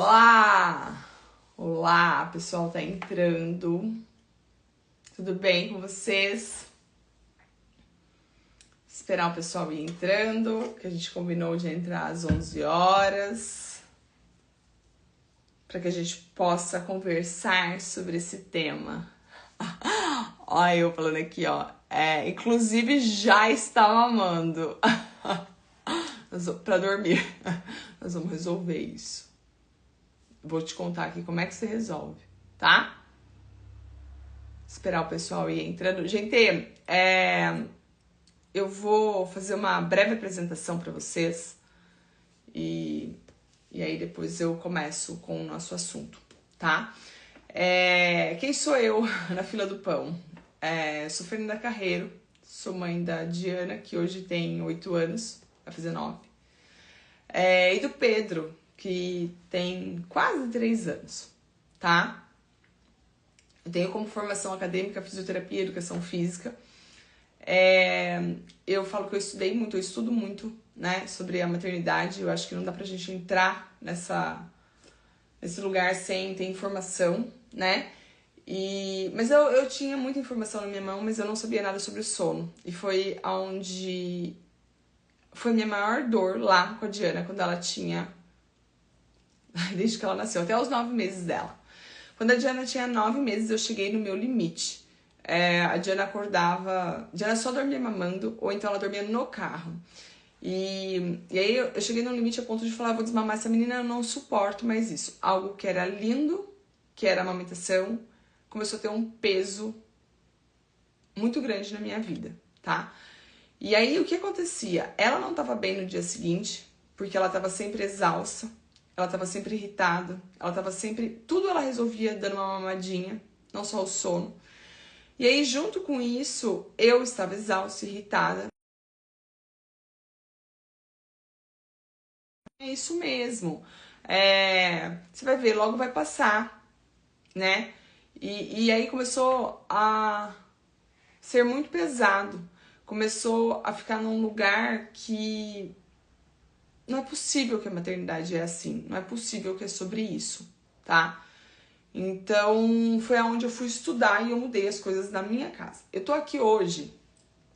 Olá! Olá, o pessoal tá entrando. Tudo bem com vocês? Esperar o pessoal ir entrando, que a gente combinou de entrar às 11 horas, para que a gente possa conversar sobre esse tema. Olha eu falando aqui, ó. Inclusive já está mamando. Pra dormir. Nós vamos resolver isso. Vou te contar aqui como é que você resolve, tá? Esperar o pessoal ir entrando. Gente, eu vou fazer uma breve apresentação para vocês e aí depois eu começo com o nosso assunto, tá? Quem sou eu na fila do pão? Sou Fernanda Carreiro, sou mãe da Diana, que hoje tem 8 anos, vai fazer 9. E do Pedro, que tem quase 3 anos, tá? Eu tenho como formação acadêmica fisioterapia e educação física. Eu falo que eu estudei muito, eu estudo muito, né, sobre a maternidade. Eu acho que não dá pra gente entrar nesse lugar sem ter informação, né? Mas eu tinha muita informação na minha mão, mas eu não sabia nada sobre o sono. E foi onde foi minha maior dor lá com a Diana, quando ela tinha... Desde que ela nasceu, até os 9 meses dela. Quando a Diana tinha 9 meses, eu cheguei no meu limite. A Diana acordava... Diana só dormia mamando, ou então ela dormia no carro. E aí eu cheguei no limite a ponto de falar, vou desmamar essa menina, eu não suporto mais isso. Algo que era lindo, que era a amamentação, começou a ter um peso muito grande na minha vida, tá? E aí o que acontecia? Ela não estava bem no dia seguinte, porque ela estava sempre exausta, ela estava sempre irritada, ela estava sempre... Tudo ela resolvia dando uma mamadinha, não só o sono. E aí, junto com isso, eu estava exausta, irritada. É isso mesmo. Você vai ver, logo vai passar, né? E aí começou a ser muito pesado. Começou a ficar num lugar que... Não é possível que a maternidade é assim. Não é possível que é sobre isso, tá? Então, foi aonde eu fui estudar e eu mudei as coisas na minha casa. Eu tô aqui hoje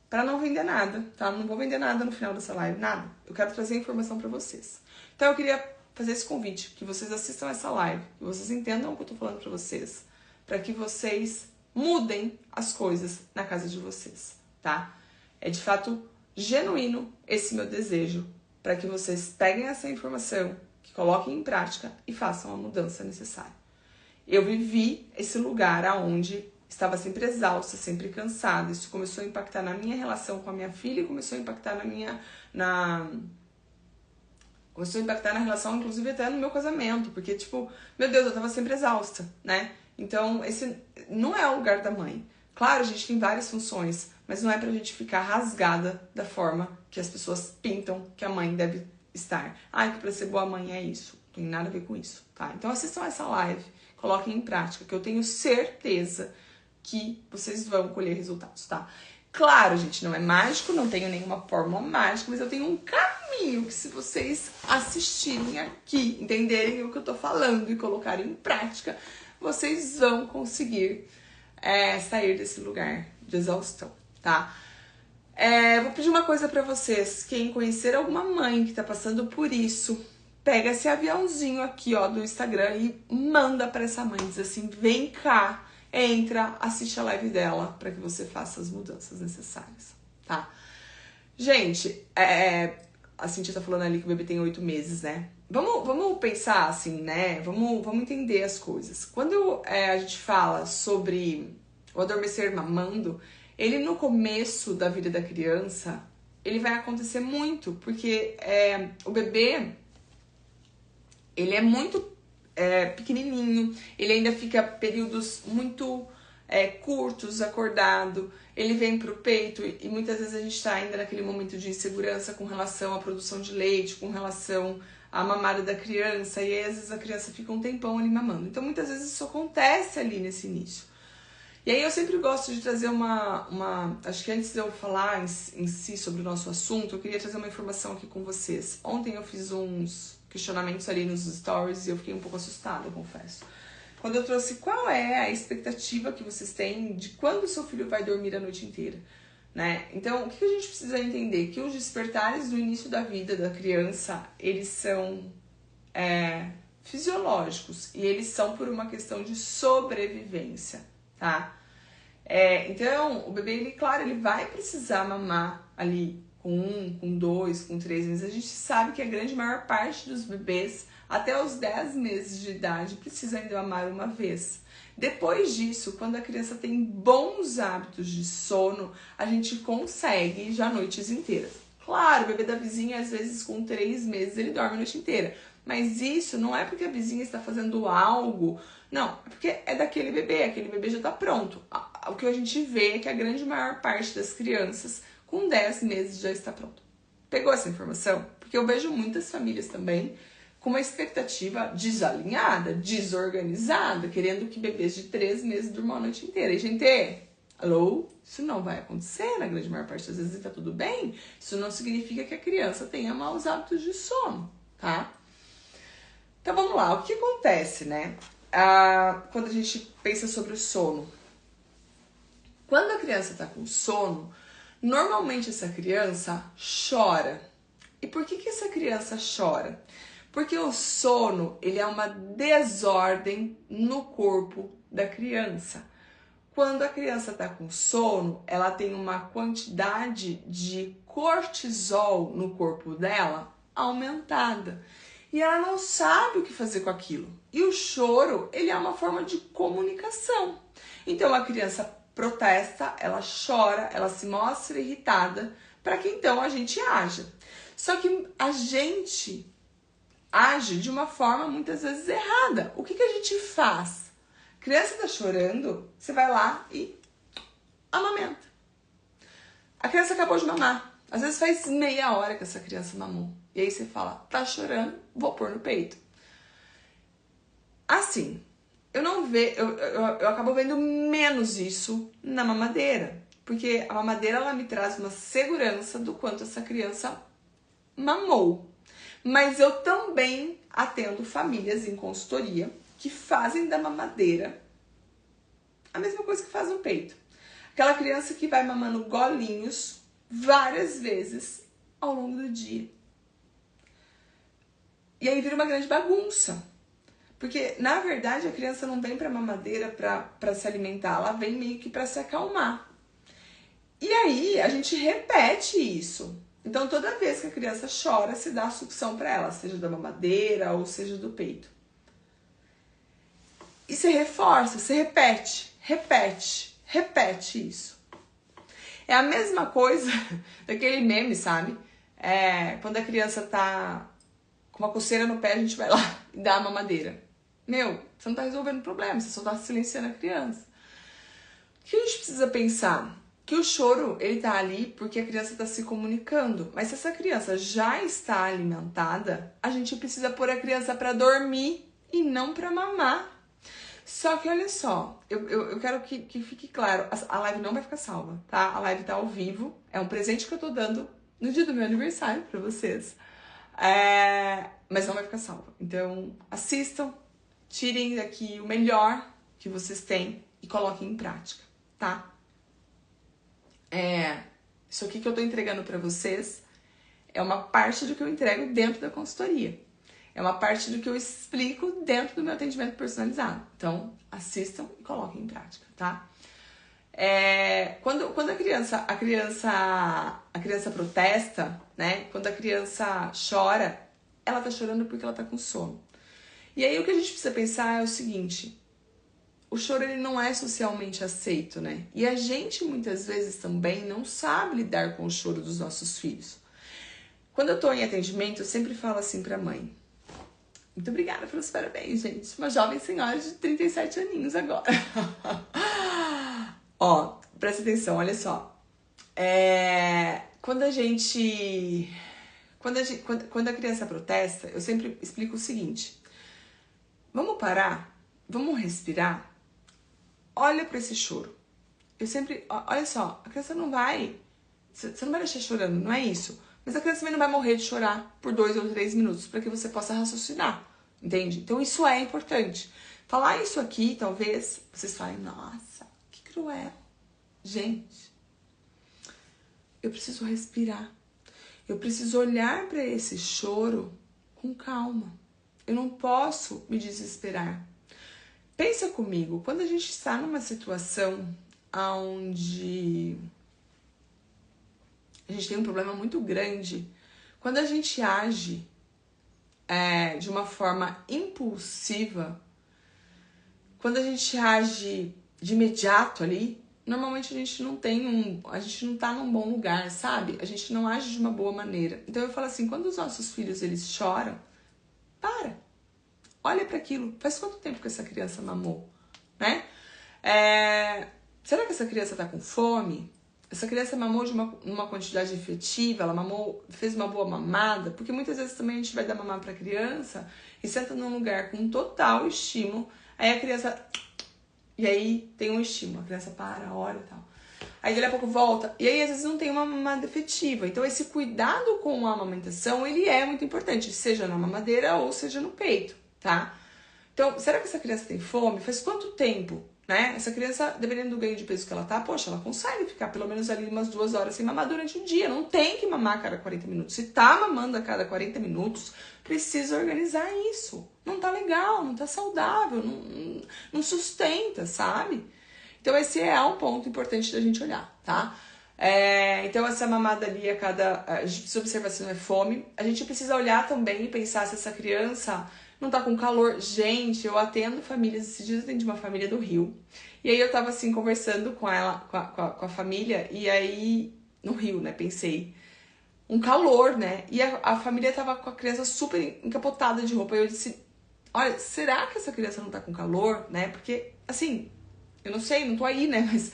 pra não vender nada, tá? Não vou vender nada no final dessa live, nada. Eu quero trazer informação pra vocês. Então, eu queria fazer esse convite, que vocês assistam essa live, que vocês entendam o que eu tô falando pra vocês, pra que vocês mudem as coisas na casa de vocês, tá? É de fato genuíno esse meu desejo, para que vocês peguem essa informação, que coloquem em prática e façam a mudança necessária. Eu vivi esse lugar onde estava sempre exausta, sempre cansada. Isso começou a impactar na minha relação com a minha filha e começou a impactar começou a impactar na relação, inclusive até no meu casamento, porque tipo, meu Deus, eu estava sempre exausta, né? Então, esse não é o lugar da mãe. Claro, a gente tem várias funções, mas não é pra gente ficar rasgada da forma que as pessoas pintam que a mãe deve estar. Que pra ser boa mãe é isso. Não tem nada a ver com isso, tá? Então assistam essa live, coloquem em prática, que eu tenho certeza que vocês vão colher resultados, tá? Claro, gente, não é mágico, não tenho nenhuma fórmula mágica, mas eu tenho um caminho que, se vocês assistirem aqui, entenderem o que eu tô falando e colocarem em prática, vocês vão conseguir sair desse lugar de exaustão, tá? Vou pedir uma coisa pra vocês. Quem conhecer alguma mãe que tá passando por isso, pega esse aviãozinho aqui, ó, do Instagram e manda pra essa mãe. Diz assim, vem cá, entra, assiste a live dela pra que você faça as mudanças necessárias, tá? Gente, a Cintia tá falando ali que o bebê tem 8 meses, né? Vamos pensar assim, né? Vamos entender as coisas. Quando a gente fala sobre o adormecer mamando, ele no começo da vida da criança, ele vai acontecer muito, porque o bebê, ele é muito pequenininho, ele ainda fica períodos muito curtos acordado, ele vem pro peito e muitas vezes a gente tá ainda naquele momento de insegurança com relação à produção de leite, com relação à mamada da criança, e aí às vezes a criança fica um tempão ali mamando. Então muitas vezes isso acontece ali nesse início. E aí eu sempre gosto de trazer acho que antes de eu falar em si sobre o nosso assunto, eu queria trazer uma informação aqui com vocês. Ontem eu fiz questionamentos ali nos stories e eu fiquei um pouco assustada, eu confesso. Quando eu trouxe qual é a expectativa que vocês têm de quando o seu filho vai dormir a noite inteira, né? Então, o que a gente precisa entender? Que os despertares do início da vida da criança, eles são fisiológicos e eles são por uma questão de sobrevivência, tá? Então, o bebê, ele, claro, ele vai precisar mamar ali com 1, com 2, com 3 meses. A gente sabe que a grande maior parte dos bebês, até os 10 meses de idade, precisa ainda mamar uma vez. Depois disso, quando a criança tem bons hábitos de sono, a gente consegue já noites inteiras. Claro, o bebê da vizinha, às vezes, com 3 meses, ele dorme a noite inteira. Mas isso não é porque a vizinha está fazendo algo, não, é porque é daquele bebê já está pronto. O que a gente vê é que a grande maior parte das crianças com 10 meses já está pronto. Pegou essa informação? Porque eu vejo muitas famílias também com uma expectativa desalinhada, desorganizada, querendo que bebês de 3 meses durmam a noite inteira. E, gente, alô? Isso não vai acontecer na grande maior parte das vezes, está tudo bem. Isso não significa que a criança tenha maus hábitos de sono, tá? Então vamos lá, o que acontece, né? Quando a gente pensa sobre o sono. Quando a criança está com sono, normalmente essa criança chora. E por que essa criança chora? Porque o sono, ele é uma desordem no corpo da criança. Quando a criança está com sono, ela tem uma quantidade de cortisol no corpo dela aumentada. E ela não sabe o que fazer com aquilo. E o choro, ele é uma forma de comunicação. Então a criança protesta, ela chora, ela se mostra irritada, para que então a gente haja. Só que a gente age de uma forma muitas vezes errada. O que a gente faz? A criança está chorando, você vai lá e amamenta. A criança acabou de mamar. Às vezes faz meia hora que essa criança mamou. E aí você fala, tá chorando, vou pôr no peito. Assim, eu acabo vendo menos isso na mamadeira. Porque a mamadeira, ela me traz uma segurança do quanto essa criança mamou. Mas eu também atendo famílias em consultoria que fazem da mamadeira a mesma coisa que faz no peito. Aquela criança que vai mamando golinhos várias vezes ao longo do dia. E aí vira uma grande bagunça. Porque, na verdade, a criança não vem pra mamadeira pra se alimentar, ela vem meio que pra se acalmar. E aí, a gente repete isso. Então, toda vez que a criança chora, se dá a sucção pra ela, seja da mamadeira ou seja do peito. E você reforça, você repete isso. É a mesma coisa daquele meme, sabe? Quando a criança tá com uma coceira no pé, a gente vai lá e dá a mamadeira. Meu, você não tá resolvendo o problema, você só tá silenciando a criança. O que a gente precisa pensar? Que o choro, ele tá ali porque a criança tá se comunicando. Mas se essa criança já está alimentada, a gente precisa pôr a criança pra dormir e não pra mamar. Só que olha só, eu quero que fique claro, a live não vai ficar salva, tá? A live tá ao vivo, é um presente que eu tô dando no dia do meu aniversário pra vocês. Mas não vai ficar salva. Então, assistam, tirem daqui o melhor que vocês têm e coloquem em prática, tá? Isso aqui que eu tô entregando pra vocês é uma parte do que eu entrego dentro da consultoria. É uma parte do que eu explico dentro do meu atendimento personalizado. Então, assistam e coloquem em prática, tá? Quando a criança protesta, né? Quando a criança chora, ela tá chorando porque ela tá com sono. E aí o que a gente precisa pensar é o seguinte: o choro, ele não é socialmente aceito, né? E a gente muitas vezes também não sabe lidar com o choro dos nossos filhos. Quando eu tô em atendimento, eu sempre falo assim pra mãe: muito obrigada pelos parabéns, gente. Uma jovem senhora de 37 aninhos agora. Ó, presta atenção, olha só. Quando a criança protesta, eu sempre explico o seguinte: vamos parar, vamos respirar, olha para esse choro. Olha só, a criança não vai, você não vai deixar chorando, não é isso. Mas a criança também não vai morrer de chorar por 2 ou 3 minutos para que você possa raciocinar, entende? Então isso é importante. Falar isso aqui, talvez vocês falem, nossa, que cruel. Gente, eu preciso respirar. Eu preciso olhar para esse choro com calma. Eu não posso me desesperar. Pensa comigo, quando a gente está numa situação onde a gente tem um problema muito grande, quando a gente age de uma forma impulsiva, quando a gente age de imediato ali, normalmente a gente não tá num bom lugar, sabe? A gente não age de uma boa maneira. Então eu falo assim, quando os nossos filhos eles choram, olha para aquilo. Faz quanto tempo que essa criança mamou, né? Será que essa criança tá com fome? Essa criança mamou de uma quantidade efetiva, ela mamou, fez uma boa mamada, porque muitas vezes também a gente vai dar mamar pra criança e senta num lugar com total estímulo, aí a criança... E aí tem um estímulo, a criança para, olha e tal. Aí daqui a pouco volta, e aí às vezes não tem uma mamada efetiva. Então esse cuidado com a amamentação, ele é muito importante, seja na mamadeira ou seja no peito, tá? Então, será que essa criança tem fome? Faz quanto tempo? Né? Essa criança, dependendo do ganho de peso que ela tá, poxa, ela consegue ficar pelo menos ali umas 2 horas sem mamar durante o dia. Não tem que mamar a cada 40 minutos. Se tá mamando a cada 40 minutos, precisa organizar isso. Não tá legal, não tá saudável, não sustenta, sabe? Então esse é um ponto importante da gente olhar, tá? Então essa mamada ali a gente precisa observar se não é fome. A gente precisa olhar também e pensar se essa criança não tá com calor. Gente, eu atendo famílias, esses dias eu atendi uma família do Rio. E aí eu tava assim, conversando com ela, com a família, e aí, no Rio, né, pensei, um calor, né? E a família tava com a criança super encapotada de roupa. E eu disse, olha, será que essa criança não tá com calor, né? Porque, assim, eu não sei, não tô aí, né, mas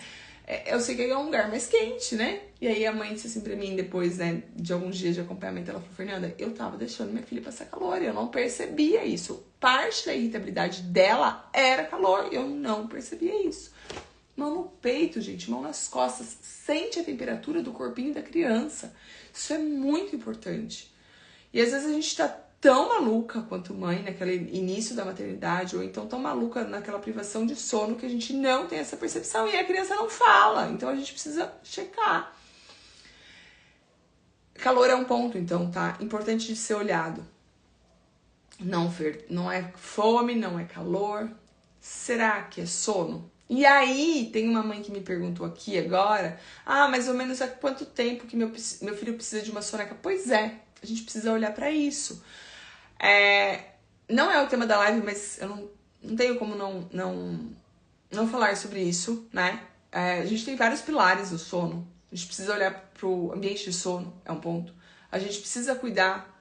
eu sei que é um lugar mais quente, né? E aí a mãe disse assim pra mim, depois, né, de alguns dias de acompanhamento, ela falou, Fernanda, eu tava deixando minha filha passar calor, eu não percebia isso. Parte da irritabilidade dela era calor, eu não percebia isso. Mão no peito, gente, mão nas costas, sente a temperatura do corpinho da criança. Isso é muito importante. E às vezes a gente tá tão maluca quanto mãe naquele início da maternidade, ou então tão maluca naquela privação de sono que a gente não tem essa percepção e a criança não fala. Então a gente precisa checar. Calor é um ponto, então, tá? Importante de ser olhado. Não é fome, não é calor. Será que é sono? E aí, tem uma mãe que me perguntou aqui agora, mais ou menos há quanto tempo que meu filho precisa de uma soneca? Pois é, a gente precisa olhar pra isso. Não é o tema da live, mas eu não tenho como não falar sobre isso, né? A gente tem vários pilares do sono. A gente precisa olhar pro ambiente de sono, é um ponto. A gente precisa cuidar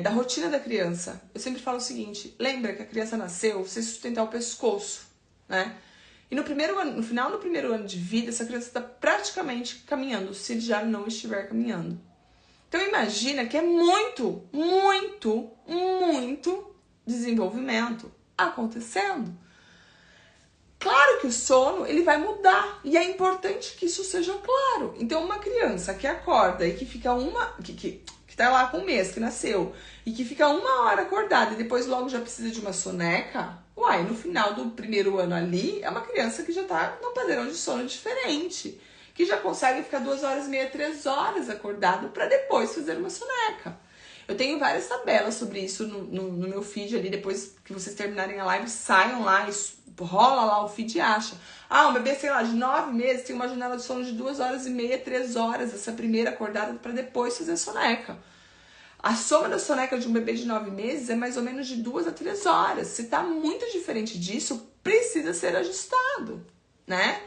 da rotina da criança. Eu sempre falo o seguinte, lembra que a criança nasceu sem sustentar o pescoço, né? E no final do primeiro ano de vida, essa criança está praticamente caminhando, se já não estiver caminhando. Então imagina que é muito, muito, muito desenvolvimento acontecendo. Claro que o sono, ele vai mudar, e é importante que isso seja claro. Então uma criança que acorda e que fica que tá lá com um mês, que nasceu, e que fica 1 hora acordada e depois logo já precisa de uma soneca, no final do primeiro ano ali, é uma criança que já tá num padrão de sono diferente, que já consegue ficar 2h30, 3 horas acordado para depois fazer uma soneca. Eu tenho várias tabelas sobre isso no meu feed ali, depois que vocês terminarem a live, saiam lá, rola lá o feed e acha. Um bebê, sei lá, de 9 meses tem uma janela de sono de 2h30, 3 horas, essa primeira acordada para depois fazer a soneca. A soma da soneca de um bebê de 9 meses é mais ou menos de 2 a 3 horas. Se tá muito diferente disso, precisa ser ajustado, né?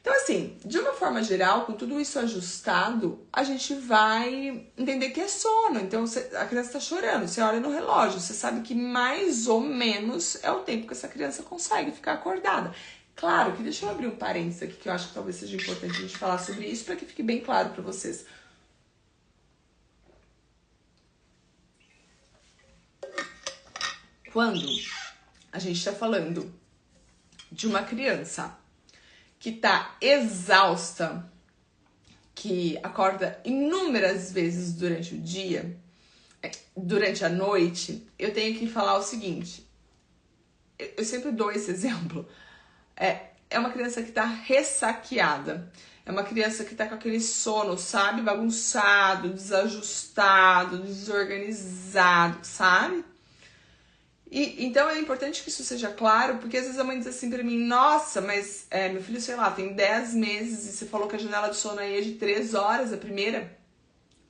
Então, assim, de uma forma geral, com tudo isso ajustado, a gente vai entender que é sono. Então, a criança tá chorando, você olha no relógio, você sabe que mais ou menos é o tempo que essa criança consegue ficar acordada. Claro que, deixa eu abrir um parênteses aqui, que eu acho que talvez seja importante a gente falar sobre isso, para que fique bem claro para vocês. Quando a gente está falando de uma criança que tá exausta, que acorda inúmeras vezes durante o dia, durante a noite, eu tenho que falar o seguinte. Eu sempre dou esse exemplo. É uma criança que tá ressaqueada. É uma criança que tá com aquele sono, sabe? Bagunçado, desajustado, desorganizado, sabe? Então é importante que isso seja claro, porque às vezes a mãe diz assim pra mim, nossa, mas meu filho, sei lá, tem 10 meses e você falou que a janela de sono aí é de 3 horas, a primeira.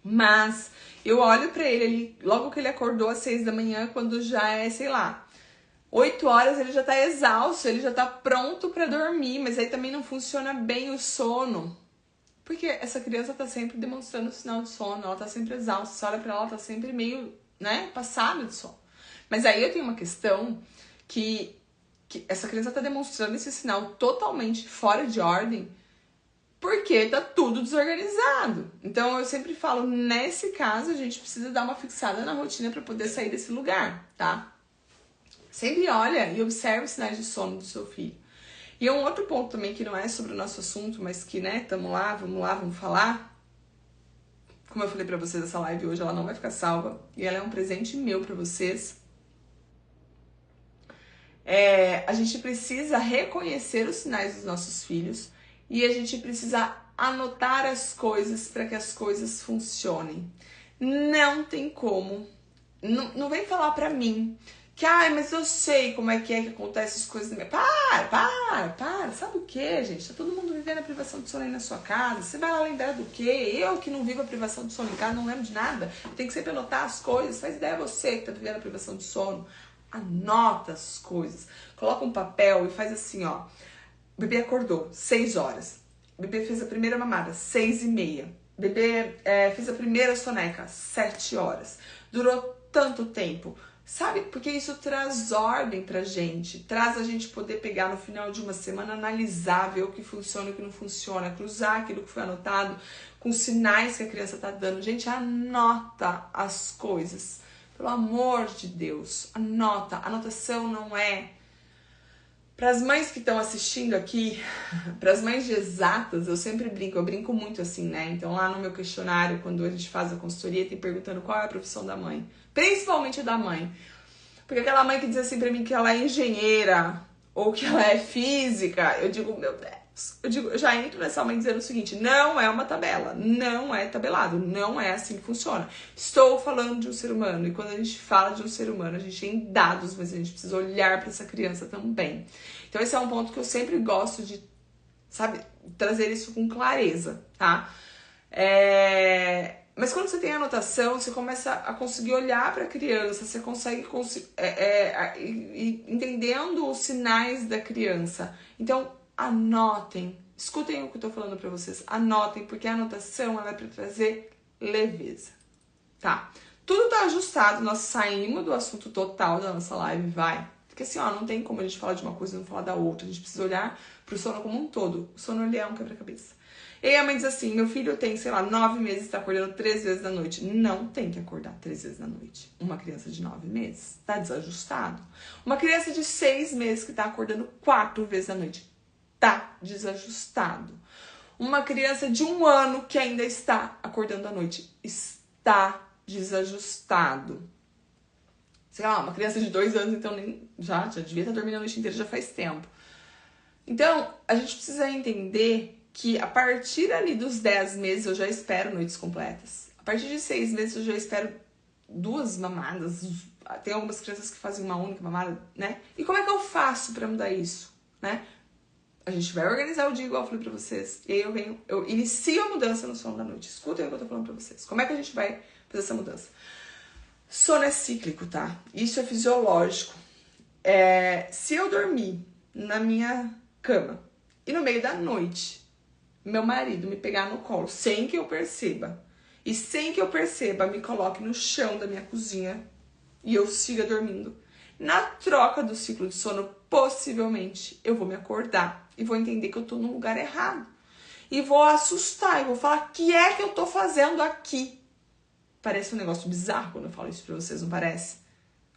Mas eu olho pra ele, logo que ele acordou às 6 da manhã, quando já é, sei lá, 8 horas ele já tá exausto, ele já tá pronto pra dormir, mas aí também não funciona bem o sono. Porque essa criança tá sempre demonstrando sinal de sono, ela tá sempre exausta, você olha pra ela, ela tá sempre meio, né, passada de sono. Mas aí eu tenho uma questão que essa criança tá demonstrando esse sinal totalmente fora de ordem porque tá tudo desorganizado. Então eu sempre falo, nesse caso a gente precisa dar uma fixada na rotina para poder sair desse lugar, tá? Sempre olha e observa os sinais de sono do seu filho. E um outro ponto também que não é sobre o nosso assunto, mas que, né, tamo lá, vamos falar. Como eu falei pra vocês, essa live hoje ela não vai ficar salva e ela é um presente meu pra vocês. A gente precisa reconhecer os sinais dos nossos filhos e a gente precisa anotar as coisas para que as coisas funcionem. Não tem como. Não vem falar pra mim que, mas eu sei como é que acontecem as coisas na minha... Para. Sabe o que, gente? Tá todo mundo vivendo a privação de sono aí na sua casa. Você vai lá lembrar do quê? Eu que não vivo a privação de sono em casa, não lembro de nada. Tem que sempre anotar as coisas. Faz ideia você que tá vivendo a privação de sono. Anota as coisas. Coloca um papel e faz assim, ó. O bebê acordou, 6 horas. O bebê fez a primeira mamada, 6h30. O bebê fez a primeira soneca, 7 horas. Durou tanto tempo. Sabe? Porque isso traz ordem pra gente. Traz a gente poder pegar no final de uma semana, analisar, ver o que funciona e o que não funciona. Cruzar aquilo que foi anotado com os sinais que a criança tá dando. Gente, anota as coisas. Pelo amor de Deus, anota. Anotação não é... Para as mães que estão assistindo aqui, para as mães de exatas, eu sempre brinco, eu brinco muito assim, né? Então lá no meu questionário, quando a gente faz a consultoria, tem perguntando qual é a profissão da mãe. Principalmente da mãe. Porque aquela mãe que diz assim pra mim que ela é engenheira ou que ela é física, eu digo, meu Deus. Eu já entro nessa mãe dizendo o seguinte, não é uma tabela, não é tabelado, não é assim que funciona. Estou falando de um ser humano e quando a gente fala de um ser humano, a gente tem dados, mas a gente precisa olhar para essa criança também. Então esse é um ponto que eu sempre gosto de, sabe, trazer isso com clareza, tá? Mas quando você tem anotação, você começa a conseguir olhar para a criança, você consegue entendendo os sinais da criança. Então, anotem, escutem o que eu tô falando pra vocês, anotem, porque a anotação ela é pra trazer leveza, tá? Tudo tá ajustado, nós saímos do assunto total da nossa live, vai. Porque assim, ó, não tem como a gente falar de uma coisa e não falar da outra, a gente precisa olhar pro sono como um todo. O sono, ele é um quebra-cabeça. E aí a mãe diz assim, meu filho tem, sei lá, 9 meses, tá acordando 3 vezes na noite. Não tem que acordar 3 vezes na noite. Uma criança de 9 meses tá desajustado. Uma criança de 6 meses que tá acordando 4 vezes na noite tá desajustado. Uma criança de 1 ano que ainda está acordando à noite está desajustado. Sei lá, uma criança de 2 anos, então já devia estar dormindo a noite inteira, já faz tempo. Então, a gente precisa entender que a partir ali dos 10 meses eu já espero noites completas. A partir de 6 meses eu já espero 2 mamadas. Tem algumas crianças que fazem uma única mamada, né? E como é que eu faço pra mudar isso, né? A gente vai organizar o dia igual eu falei pra vocês. E aí eu inicio a mudança no sono da noite. Escutem o que eu tô falando pra vocês. Como é que a gente vai fazer essa mudança? Sono é cíclico, tá? Isso é fisiológico. Se eu dormir na minha cama e no meio da noite meu marido me pegar no colo sem que eu perceba e sem que eu perceba me coloque no chão da minha cozinha e eu siga dormindo, na troca do ciclo de sono, possivelmente eu vou me acordar e vou entender que eu tô num lugar errado. E vou assustar, e vou falar, o que é que eu tô fazendo aqui? Parece um negócio bizarro quando eu falo isso pra vocês, não parece?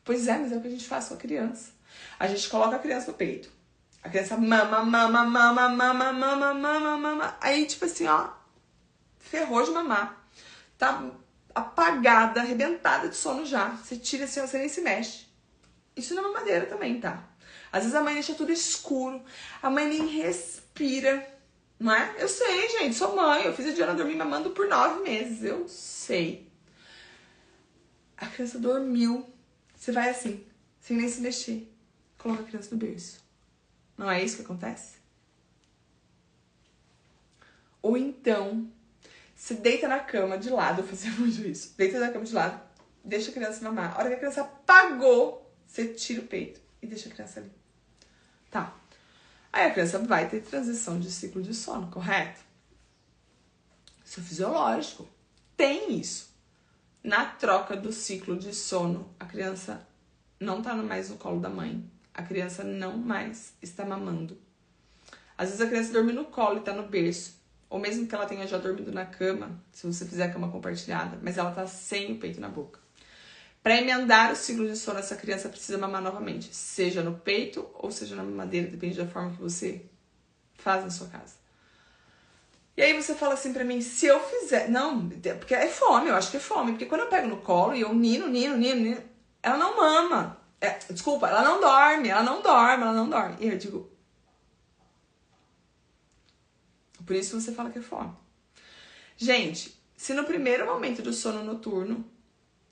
Pois é, mas é o que a gente faz com a criança. A gente coloca a criança no peito. A criança mama. Aí, tipo assim, ó, ferrou de mamar, tá apagada, arrebentada de sono já. Você tira assim, você nem se mexe. Isso na mamadeira também, tá? Às vezes a mãe deixa tudo escuro, a mãe nem respira, não é? Eu sei, gente, sou mãe, eu fiz a Diana dormir mamando por 9 meses, eu sei. A criança dormiu, você vai assim, sem nem se mexer, coloca a criança no berço. Não é isso que acontece? Ou então, você deita na cama de lado, eu fazia muito isso, deita na cama de lado, deixa a criança mamar. A hora que a criança apagou, você tira o peito e deixa a criança ali. Tá. Aí a criança vai ter transição de ciclo de sono, correto? Isso é fisiológico. Tem isso. Na troca do ciclo de sono, a criança não tá mais no colo da mãe. A criança não mais está mamando. Às vezes a criança dorme no colo e tá no berço. Ou mesmo que ela tenha já dormido na cama, se você fizer a cama compartilhada, mas ela tá sem o peito na boca. Para emendar o ciclo de sono, essa criança precisa mamar novamente, seja no peito ou seja na mamadeira, depende da forma que você faz na sua casa. E aí você fala assim pra mim, se eu fizer... Não, porque é fome, eu acho que é fome. Porque quando eu pego no colo e eu nino, ela não mama. Desculpa, ela não dorme. E eu digo... Por isso você fala que é fome. Gente, se no primeiro momento do sono noturno,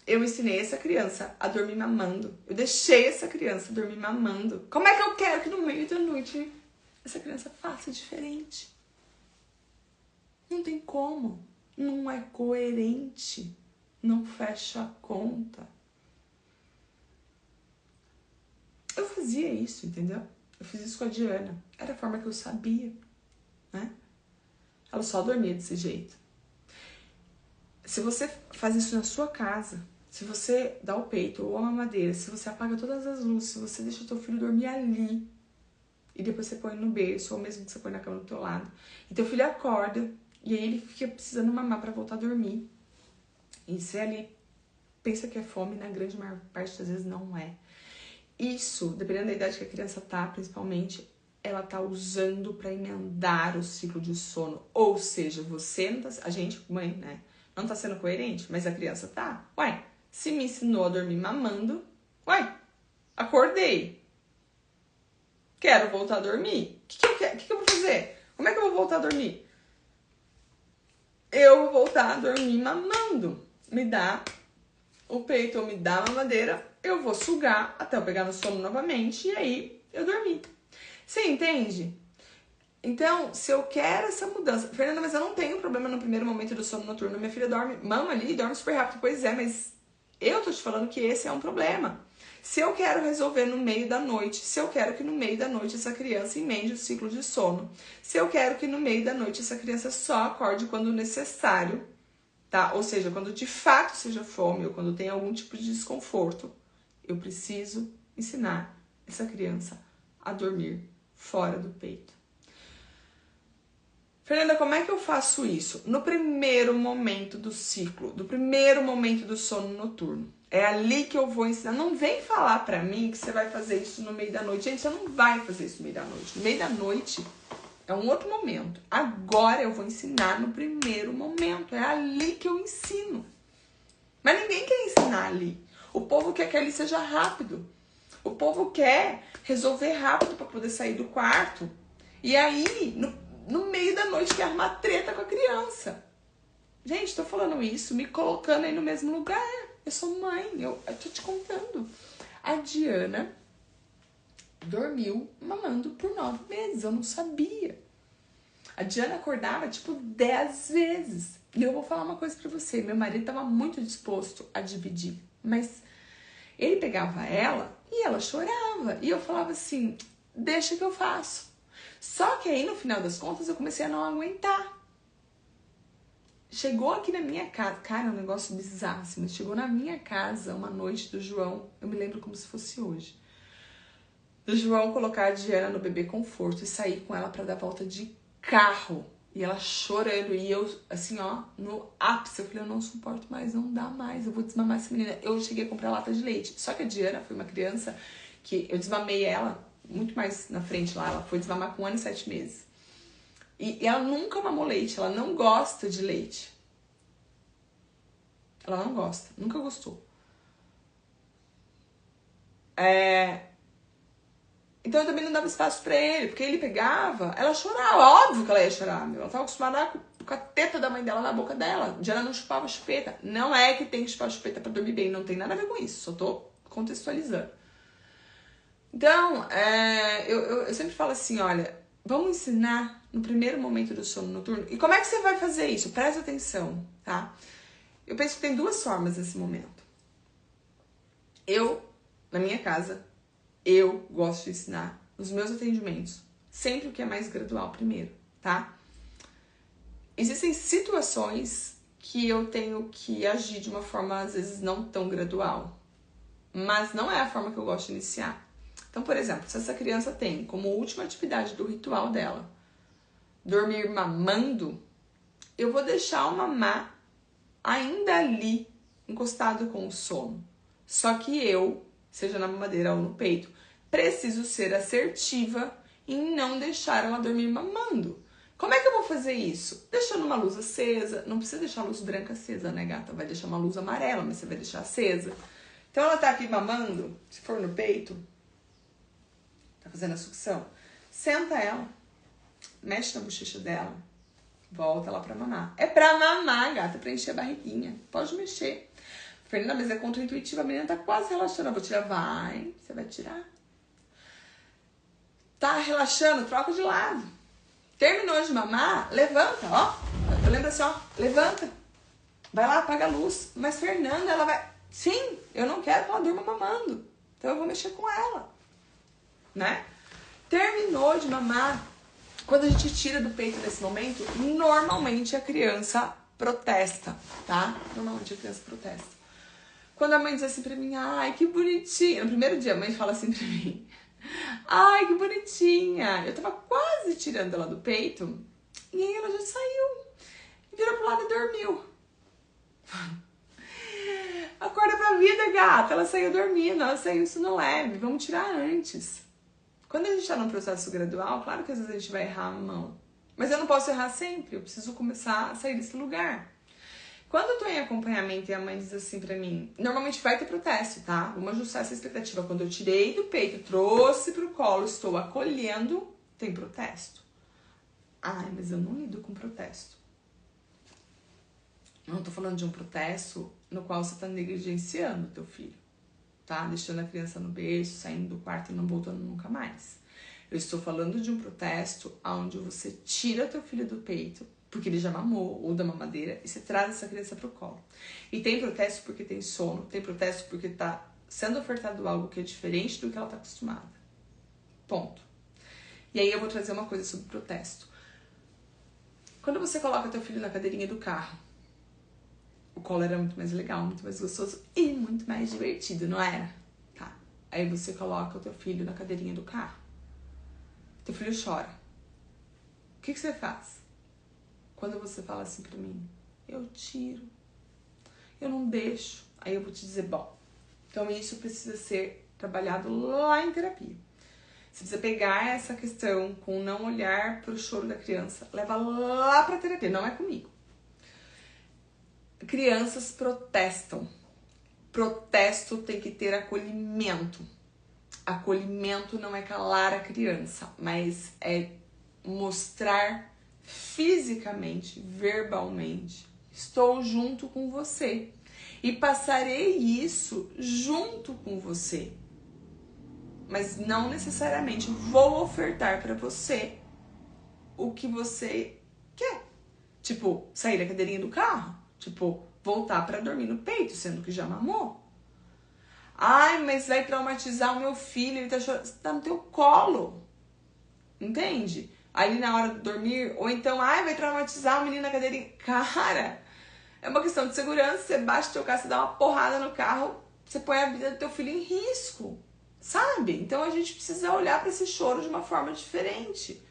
eu ensinei essa criança a dormir mamando. Eu deixei essa criança dormir mamando. Como é que eu quero que no meio da noite essa criança faça diferente? Não tem como. Não é coerente. Não fecha a conta. Eu fazia isso, entendeu? Eu fiz isso com a Diana. Era a forma que eu sabia, né? Ela só dormia desse jeito. Se você faz isso na sua casa, se você dá o peito ou a mamadeira, se você apaga todas as luzes, se você deixa o teu filho dormir ali, e depois você põe no berço, ou mesmo que você põe na cama do teu lado, e teu filho acorda, e aí ele fica precisando mamar pra voltar a dormir. E você ali pensa que é fome, na grande maior parte das vezes não é. Isso, dependendo da idade que a criança tá, principalmente, ela tá usando pra emendar o ciclo de sono. Ou seja, você não tá... A gente, mãe, né? Não tá sendo coerente, mas a criança tá. Ué, se me ensinou a dormir mamando, acordei. Quero voltar a dormir. O que eu quero? O que eu vou fazer? Como é que eu vou voltar a dormir? Eu vou voltar a dormir mamando. Me dá o peito ou me dá a mamadeira, eu vou sugar até eu pegar no sono novamente e aí eu dormi. Você entende? Então, se eu quero essa mudança... Fernanda, mas eu não tenho problema no primeiro momento do sono noturno. Minha filha dorme, mama ali e dorme super rápido. Pois é, mas eu tô te falando que esse é um problema. Se eu quero resolver no meio da noite, se eu quero que no meio da noite essa criança emende o ciclo de sono, se eu quero que no meio da noite essa criança só acorde quando necessário, tá? Ou seja, quando de fato seja fome ou quando tem algum tipo de desconforto, eu preciso ensinar essa criança a dormir fora do peito. Fernanda, como é que eu faço isso? No primeiro momento do ciclo, do primeiro momento do sono noturno. É ali que eu vou ensinar. Não vem falar pra mim que você vai fazer isso no meio da noite. Gente, você não vai fazer isso no meio da noite. No meio da noite é um outro momento. Agora eu vou ensinar no primeiro momento. É ali que eu ensino. Mas ninguém quer ensinar ali. O povo quer que ali seja rápido. O povo quer resolver rápido pra poder sair do quarto. E aí, no meio da noite, quer arrumar treta com a criança. Gente, tô falando isso, me colocando aí no mesmo lugar. Eu sou mãe, eu tô te contando. A Diana dormiu mamando por 9 meses, eu não sabia. A Diana acordava, 10 vezes. E eu vou falar uma coisa pra você, meu marido tava muito disposto a dividir, mas ele pegava ela e ela chorava. E eu falava assim, deixa que eu faço. Só que aí, no final das contas, eu comecei a não aguentar. Chegou aqui na minha casa, cara, é um negócio bizarro, assim, mas chegou na minha casa uma noite do João, eu me lembro como se fosse hoje, do João colocar a Diana no bebê conforto e sair com ela pra dar volta de carro. E ela chorando, e eu, assim, ó, no ápice, eu falei, eu não suporto mais, não dá mais, eu vou desmamar essa menina. Eu cheguei a comprar lata de leite, só que a Diana foi uma criança que eu desmamei ela muito mais na frente lá, ela foi desmamar com 1 ano e 7 meses. E ela nunca mamou leite, ela não gosta de leite. Ela não gosta, nunca gostou. Então eu também não dava espaço pra ele, porque ele pegava, ela chorava, óbvio que ela ia chorar, meu. Ela tava acostumada com a teta da mãe dela na boca dela, já ela não chupava chupeta. Não é que tem que chupar chupeta pra dormir bem, não tem nada a ver com isso, só tô contextualizando. Então, eu sempre falo assim, olha, vamos ensinar no primeiro momento do sono noturno. E como é que você vai fazer isso? Presta atenção, tá? Eu penso que tem duas formas nesse momento. Na minha casa, eu gosto de ensinar nos meus atendimentos sempre o que é mais gradual primeiro, tá? Existem situações que eu tenho que agir de uma forma, às vezes, não tão gradual. Mas não é a forma que eu gosto de iniciar. Então, por exemplo, se essa criança tem como última atividade do ritual dela dormir mamando, eu vou deixar o mamar ainda ali, encostado com o sono. Só que eu, seja na mamadeira ou no peito, preciso ser assertiva em não deixar ela dormir mamando. Como é que eu vou fazer isso? Deixando uma luz acesa. Não precisa deixar a luz branca acesa, né, gata? Vai deixar uma luz amarela, mas você vai deixar acesa. Então ela tá aqui mamando, se for no peito, tá fazendo a sucção, senta ela, mexe na bochecha dela, volta lá pra mamar. É pra mamar, gata, pra encher a barriguinha. Pode mexer. Fernanda, mas é contra-intuitiva, a menina tá quase relaxando. Eu vou tirar, vai, você vai tirar. Tá relaxando, troca de lado. Terminou de mamar, levanta, ó. Eu lembro assim, ó, levanta. Vai lá, apaga a luz. Mas Fernanda, ela vai... Sim, eu não quero que ela durma mamando. Então eu vou mexer com ela, né? Terminou de mamar. Quando a gente tira do peito nesse momento, normalmente a criança protesta, tá? Normalmente a criança protesta. Quando a mãe diz assim pra mim, ai, que bonitinha. No primeiro dia a mãe fala assim pra mim, ai, que bonitinha. Eu tava quase tirando ela do peito e aí ela já saiu. Virou pro lado e dormiu. Acorda pra vida, gata. Ela saiu dormindo, ela saiu isso no leve. Vamos tirar antes. Quando a gente tá num processo gradual, claro que às vezes a gente vai errar a mão. Mas eu não posso errar sempre. Eu preciso começar a sair desse lugar. Quando eu tô em acompanhamento e a mãe diz assim pra mim, normalmente vai ter protesto, tá? Vamos ajustar essa expectativa. Quando eu tirei do peito, trouxe pro colo, estou acolhendo, tem protesto. Ai, mas eu não lido com protesto. Não tô falando de um protesto no qual você tá negligenciando o teu filho, tá? Deixando a criança no berço, saindo do quarto e não voltando nunca mais. Eu estou falando de um protesto onde você tira teu filho do peito, porque ele já mamou, ou da mamadeira, e você traz essa criança pro colo. E tem protesto porque tem sono, tem protesto porque tá sendo ofertado algo que é diferente do que ela tá acostumada. Ponto. E aí eu vou trazer uma coisa sobre protesto. Quando você coloca teu filho na cadeirinha do carro, o colo era muito mais legal, muito mais gostoso e muito mais divertido, não era? Tá. Aí você coloca o teu filho na cadeirinha do carro. Teu filho chora. O que você faz? Quando você fala assim pra mim, eu tiro, eu não deixo. Aí eu vou te dizer, bom, então isso precisa ser trabalhado lá em terapia. Você precisa pegar essa questão com não olhar pro choro da criança, leva lá pra terapia, não é comigo. Crianças protestam. Protesto tem que ter acolhimento. Acolhimento não é calar a criança, mas é mostrar fisicamente, verbalmente, estou junto com você e passarei isso junto com você, mas não necessariamente vou ofertar para você o que você quer, tipo, sair da cadeirinha do carro, tipo, voltar para dormir no peito, sendo que já mamou. Ai, mas vai traumatizar o meu filho, ele tá chorando, tá no teu colo, entende? Ali na hora de dormir, ou então, ai, vai traumatizar o menino na cadeirinha. Cara, é uma questão de segurança, você baixa o teu carro, você dá uma porrada no carro, você põe a vida do teu filho em risco, sabe? Então a gente precisa olhar para esse choro de uma forma diferente.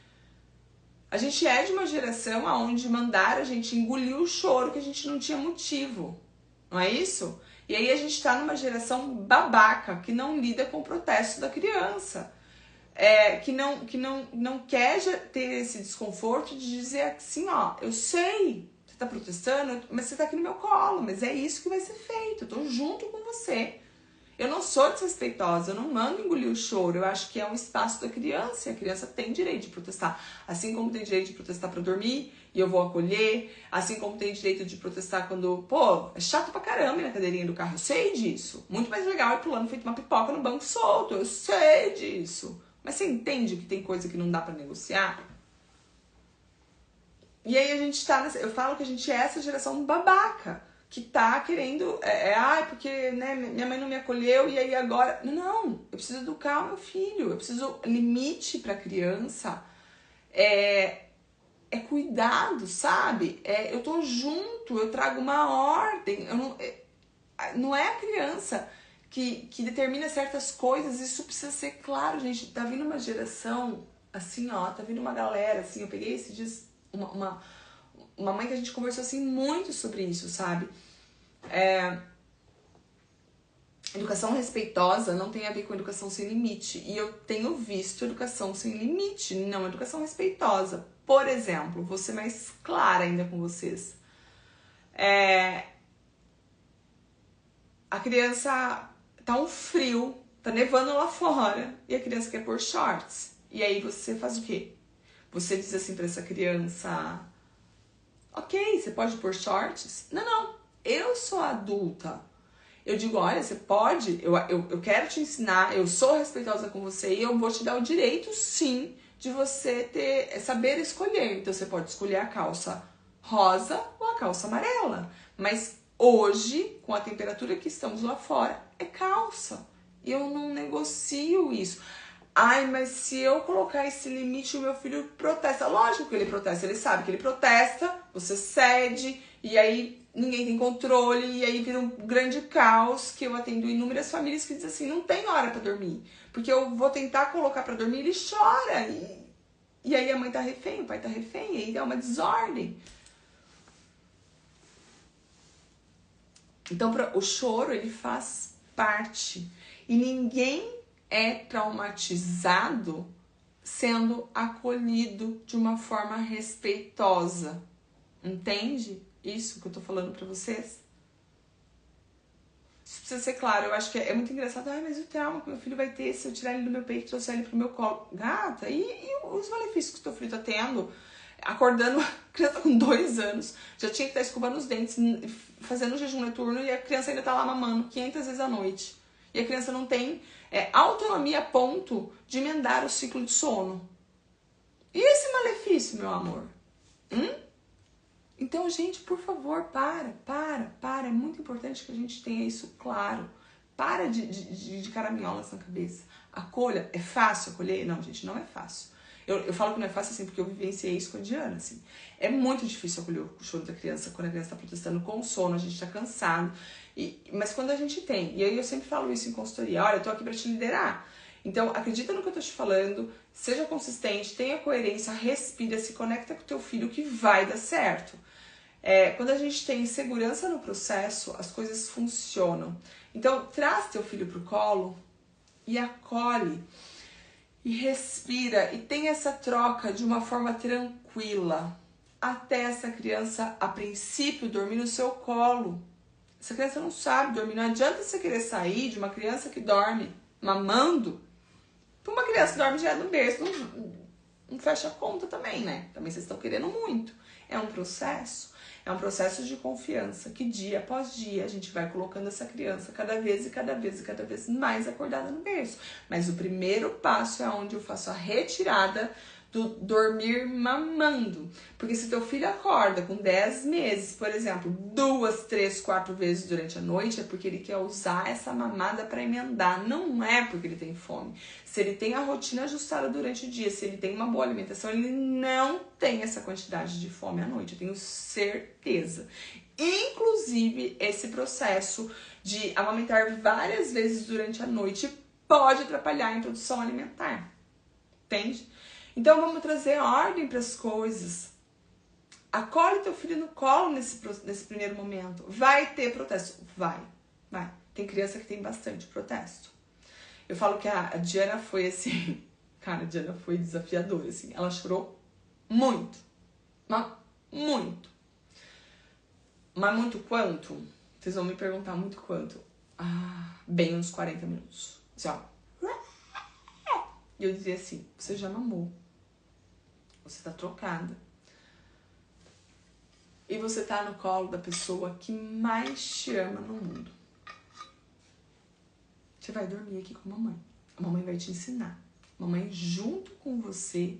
A gente é de uma geração onde mandaram a gente engolir o choro que a gente não tinha motivo, não é isso? E aí a gente tá numa geração babaca, que não lida com o protesto da criança. não quer ter esse desconforto de dizer assim, ó, eu sei, você tá protestando, mas você tá aqui no meu colo, mas é isso que vai ser feito, eu tô junto com você. Eu não sou desrespeitosa, eu não mando engolir o choro, eu acho que é um espaço da criança, e a criança tem direito de protestar. Assim como tem direito de protestar pra dormir, e eu vou acolher, assim como tem direito de protestar quando, pô, é chato pra caramba ir na cadeirinha do carro, eu sei disso. Muito mais legal ir pulando feito uma pipoca no banco solto, eu sei disso. Mas você entende que tem coisa que não dá pra negociar? E aí a gente tá eu falo que a gente é essa geração babaca, que tá querendo, porque né, minha mãe não me acolheu e aí agora... Não, eu preciso educar o meu filho, eu preciso... Limite pra criança é cuidado, sabe? Eu tô junto, eu trago uma ordem, eu não é a criança que determina certas coisas, isso precisa ser claro, gente. Tá vindo uma geração, assim, ó, tá vindo uma galera, assim, eu peguei esses dias uma mãe que a gente conversou, assim, muito sobre isso, sabe? Educação respeitosa não tem a ver com educação sem limite. E eu tenho visto educação sem limite, não educação respeitosa. Por exemplo, vou ser mais clara ainda com vocês. A criança tá um frio, tá nevando lá fora, e a criança quer pôr shorts. E aí você faz o quê? Você diz assim pra essa criança... Ok, você pode pôr shorts? Não, eu sou adulta. Eu digo, olha, você pode, eu quero te ensinar, eu sou respeitosa com você e eu vou te dar o direito, sim, de você saber escolher. Então, você pode escolher a calça rosa ou a calça amarela. Mas hoje, com a temperatura que estamos lá fora, é calça. E eu não negocio isso. Ai, mas se eu colocar esse limite, o meu filho protesta. Lógico que ele protesta, ele sabe que ele protesta, você cede, e aí ninguém tem controle, e aí vira um grande caos, que eu atendo inúmeras famílias que dizem assim, não tem hora pra dormir. Porque eu vou tentar colocar pra dormir, ele chora. E aí a mãe tá refém, o pai tá refém, e aí é uma desordem. Então o choro, ele faz parte. E ninguém é traumatizado sendo acolhido de uma forma respeitosa. Entende isso que eu tô falando pra vocês? Isso precisa ser claro. Eu acho que é muito engraçado. Ai, mas o trauma que meu filho vai ter se eu tirar ele do meu peito e trouxer ele pro meu colo. Gata, e os malefícios que o teu filho tá tendo? Acordando, a criança com 2 anos, já tinha que estar escovando os dentes, fazendo jejum noturno, e a criança ainda tá lá mamando 500 vezes à noite. E a criança não tem autonomia a ponto de emendar o ciclo de sono. E esse malefício, meu amor? Então, gente, por favor, para. É muito importante que a gente tenha isso claro. Para de caraminholas na cabeça. Acolha. É fácil acolher? Não, gente, não é fácil. Eu falo que não é fácil assim porque eu vivenciei isso com a Diana, assim. É muito difícil acolher o choro da criança quando a criança tá protestando com sono, a gente tá cansado. Mas quando a gente tem, e aí eu sempre falo isso em consultoria, olha, eu tô aqui pra te liderar. Então, acredita no que eu tô te falando, seja consistente, tenha coerência, respira, se conecta com o teu filho que vai dar certo. Quando a gente tem segurança no processo, as coisas funcionam. Então, traz teu filho pro colo e acolhe. E respira e tem essa troca de uma forma tranquila. Até essa criança, a princípio, dormir no seu colo. Essa criança não sabe dormir. Não adianta você querer sair de uma criança que dorme mamando para uma criança que dorme já no berço. Não fecha a conta também, né? Também vocês estão querendo muito. É um processo. É um processo de confiança que dia após dia a gente vai colocando essa criança cada vez mais acordada no berço. Mas o primeiro passo é onde eu faço a retirada do dormir mamando. Porque se teu filho acorda com 10 meses, por exemplo, 2, 3, 4 vezes durante a noite, é porque ele quer usar essa mamada para emendar. Não é porque ele tem fome. Se ele tem a rotina ajustada durante o dia, se ele tem uma boa alimentação, ele não tem essa quantidade de fome à noite. Eu tenho certeza. Inclusive, esse processo de amamentar várias vezes durante a noite pode atrapalhar a introdução alimentar. Entende? Então vamos trazer ordem para as coisas. Acolhe teu filho no colo nesse primeiro momento. Vai ter protesto? Vai. Tem criança que tem bastante protesto. Eu falo que a Diana foi assim, Cara, a Diana foi desafiadora, assim. Ela chorou muito. Mas muito. Mas muito quanto? Vocês vão me perguntar muito quanto. Bem uns 40 minutos. Assim, ó. E eu dizia assim, você já mamou. Você tá trocada. E você tá no colo da pessoa que mais te ama no mundo. Você vai dormir aqui com a mamãe. A mamãe vai te ensinar. A mamãe, junto com você,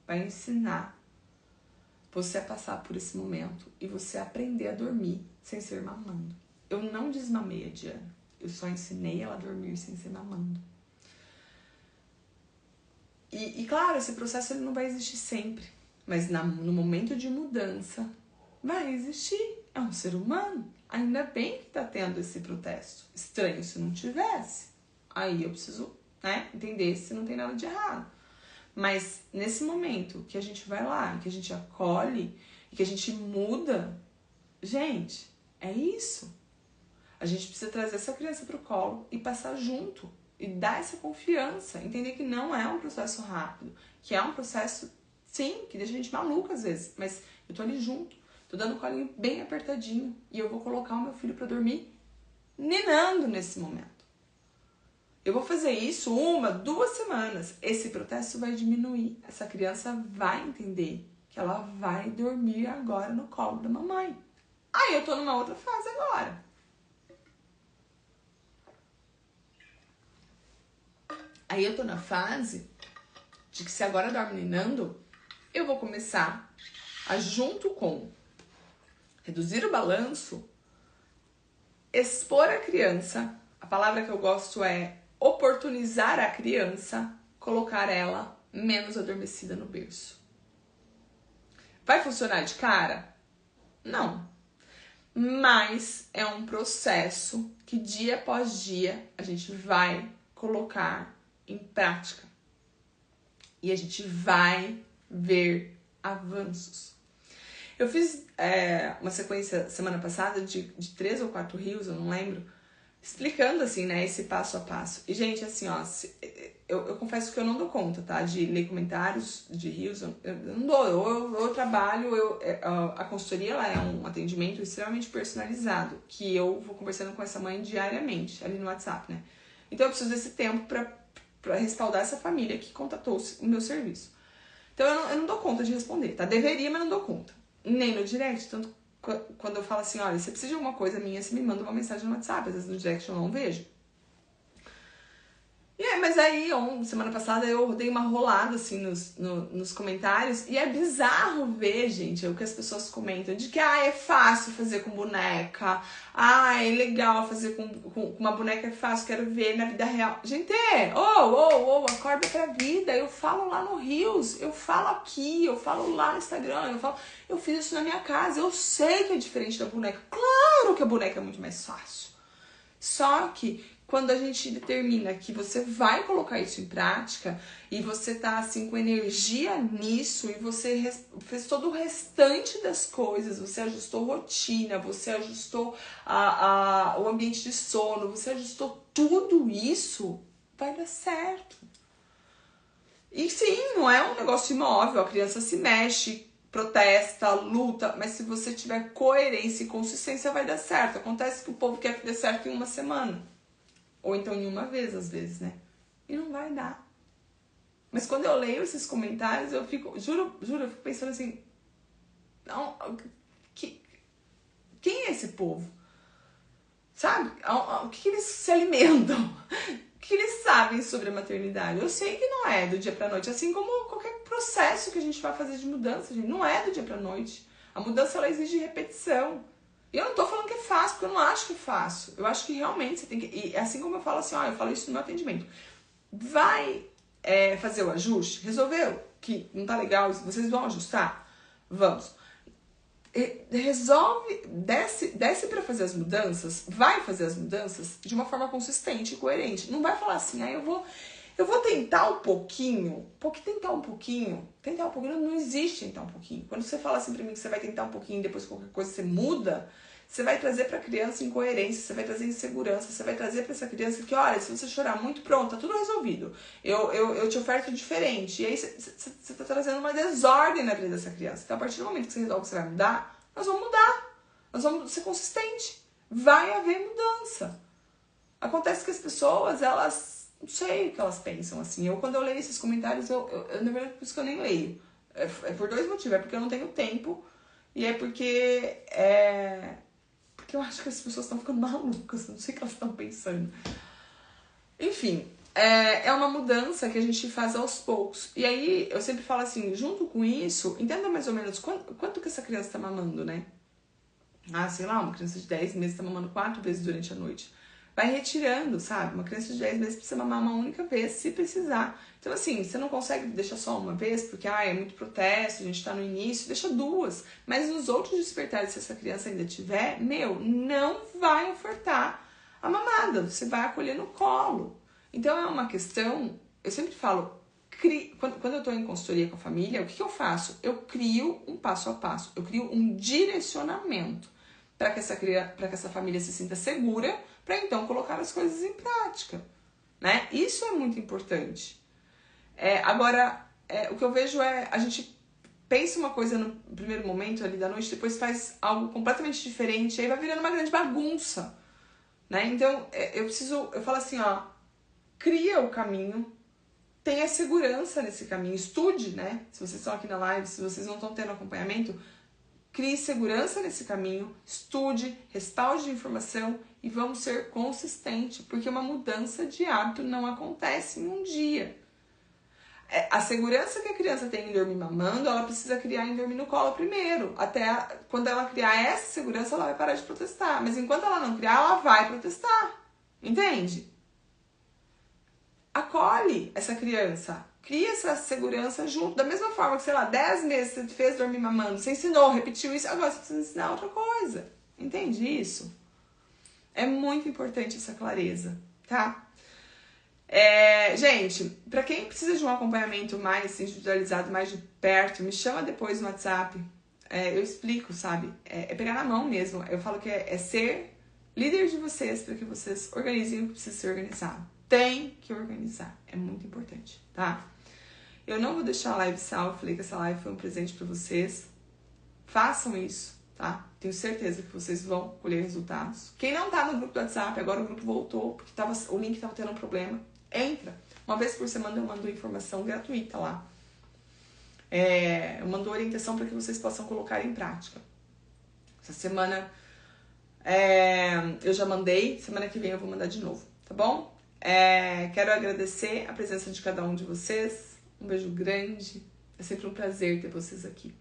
vai ensinar você a passar por esse momento e você aprender a dormir sem ser mamando. Eu não desmamei a Diana. Eu só ensinei ela a dormir sem ser mamando. E claro, esse processo ele não vai existir sempre. Mas no momento de mudança, vai existir. É um ser humano. Ainda bem que tá tendo esse protesto. Estranho se não tivesse. Aí eu preciso, né, entender se não tem nada de errado. Mas nesse momento que a gente vai lá, que a gente acolhe, que a gente muda, gente, é isso. A gente precisa trazer essa criança pro colo e passar junto. E dar essa confiança. Entender que não é um processo rápido. Que é um processo, sim, que deixa a gente maluca às vezes. Mas eu tô ali junto. Tô dando o colinho bem apertadinho. E eu vou colocar o meu filho pra dormir ninando nesse momento. Eu vou fazer isso 1, 2 semanas. Esse processo vai diminuir. Essa criança vai entender que ela vai dormir agora no colo da mamãe. Aí eu tô numa outra fase agora. Aí eu tô na fase de que se agora dorme ninando, eu vou começar a, junto com reduzir o balanço, expor a criança. A palavra que eu gosto é oportunizar a criança, colocar ela menos adormecida no berço. Vai funcionar de cara? Não. Mas é um processo que dia após dia a gente vai colocar em prática. E a gente vai ver avanços. Eu fiz uma sequência semana passada de 3 ou 4 rios, eu não lembro, explicando assim, né, esse passo a passo. E, gente, assim, ó, eu confesso que eu não dou conta, tá, de ler comentários de rios, eu não dou, eu trabalho, a consultoria, ela é um atendimento extremamente personalizado, que eu vou conversando com essa mãe diariamente, ali no WhatsApp, né. Então eu preciso desse tempo pra respaldar essa família que contatou o meu serviço. Então eu não dou conta de responder, tá? Deveria, mas não dou conta. Nem no direct, tanto quando eu falo assim, olha, você precisa de alguma coisa minha, você me manda uma mensagem no WhatsApp, às vezes no direct eu não vejo. Mas aí, semana passada, eu dei uma rolada, assim, nos comentários, e é bizarro ver, gente, o que as pessoas comentam, de que, é fácil fazer com boneca, é legal fazer com uma boneca, é fácil, quero ver na vida real. Gente, acorda pra vida, eu falo lá no Reels, eu falo aqui, eu falo lá no Instagram, eu fiz isso na minha casa, eu sei que é diferente da boneca, claro que a boneca é muito mais fácil. Só que quando a gente determina que você vai colocar isso em prática e você tá assim com energia nisso e você fez todo o restante das coisas, você ajustou rotina, você ajustou o ambiente de sono, você ajustou tudo isso, vai dar certo. E sim, não é um negócio imóvel, a criança se mexe, protesta, luta, mas se você tiver coerência e consistência vai dar certo. Acontece que o povo quer que dê certo em 1 semana. Ou então em uma vez, às vezes, né? E não vai dar. Mas quando eu leio esses comentários, eu fico, juro, eu fico pensando assim, não, quem é esse povo? Sabe? O que eles se alimentam? O que eles sabem sobre a maternidade? Eu sei que não é do dia pra noite, assim como qualquer processo que a gente vai fazer de mudança, gente, não é do dia pra noite. A mudança, ela exige repetição. E eu não tô falando que é fácil, porque eu não acho que é fácil. Eu acho que realmente você tem que... E assim como eu falo assim, eu falo isso no meu atendimento. Vai fazer o ajuste? Resolveu que não tá legal, vocês vão ajustar? Vamos. Resolve, desce pra fazer as mudanças, vai fazer as mudanças de uma forma consistente e coerente. Não vai falar assim, eu vou tentar um pouquinho, porque tentar um pouquinho, não existe tentar um pouquinho. Quando você fala assim pra mim que você vai tentar um pouquinho e depois qualquer coisa você muda, você vai trazer para a criança incoerência, você vai trazer insegurança, você vai trazer para essa criança que, olha, se você chorar muito, pronto, tá tudo resolvido. Eu te oferto diferente. E aí você tá trazendo uma desordem na vida dessa criança. Então, a partir do momento que você resolve que você vai mudar, nós vamos mudar. Nós vamos ser consistente. Vai haver mudança. Acontece que as pessoas, elas, não sei o que elas pensam, assim. Quando eu leio esses comentários, na verdade, por isso que eu nem leio. É por dois motivos. É porque eu não tenho tempo e é porque eu acho que as pessoas estão ficando malucas. Não sei o que elas estão pensando. Enfim, é uma mudança que a gente faz aos poucos. E aí, eu sempre falo assim, junto com isso, entenda mais ou menos quanto que essa criança tá mamando, né? Sei lá, uma criança de 10 meses tá mamando 4 vezes durante a noite. Vai retirando, sabe? Uma criança de 10 meses precisa mamar uma única vez, se precisar. Então, assim, você não consegue deixar só uma vez, porque é muito protesto, a gente tá no início, deixa 2. Mas nos outros despertares, se essa criança ainda tiver, não vai ofertar a mamada, você vai acolher no colo. Então, é uma questão, eu sempre falo, quando eu tô em consultoria com a família, o que eu faço? Eu crio um passo a passo, eu crio um direcionamento para que essa família se sinta segura, para então colocar as coisas em prática, né? Isso é muito importante. Agora, o que eu vejo a gente pensa uma coisa no primeiro momento ali da noite, depois faz algo completamente diferente, aí vai virando uma grande bagunça, né? Então, eu falo assim, cria o caminho, tenha segurança nesse caminho, estude, né? Se vocês estão aqui na live, se vocês não estão tendo acompanhamento, crie segurança nesse caminho, estude, respalde informação e vamos ser consistentes, porque uma mudança de hábito não acontece em um dia. A segurança que a criança tem em dormir mamando, ela precisa criar em dormir no colo primeiro. Até quando ela criar essa segurança, ela vai parar de protestar. Mas enquanto ela não criar, ela vai protestar. Entende? Acolhe essa criança. Cria essa segurança junto. Da mesma forma que, sei lá, 10 meses você fez dormir mamando, você ensinou, repetiu isso, agora você precisa ensinar outra coisa. Entende isso? É muito importante essa clareza, tá? Gente, pra quem precisa de um acompanhamento mais individualizado, mais de perto, me chama depois no WhatsApp. Eu explico, sabe? É pegar na mão mesmo. Eu falo que é ser líder de vocês para que vocês organizem o que precisa ser organizado. Tem que organizar. É muito importante, tá? Eu não vou deixar a live salva. Eu falei que essa live foi um presente para vocês. Façam isso, tá? Tenho certeza que vocês vão colher resultados. Quem não tá no grupo do WhatsApp, agora o grupo voltou, porque o link tava tendo um problema. Entra. Uma vez por semana eu mando informação gratuita lá. Eu mando orientação para que vocês possam colocar em prática. Essa semana eu já mandei. Semana que vem eu vou mandar de novo, tá bom? Quero agradecer a presença de cada um de vocês. Um beijo grande. É sempre um prazer ter vocês aqui.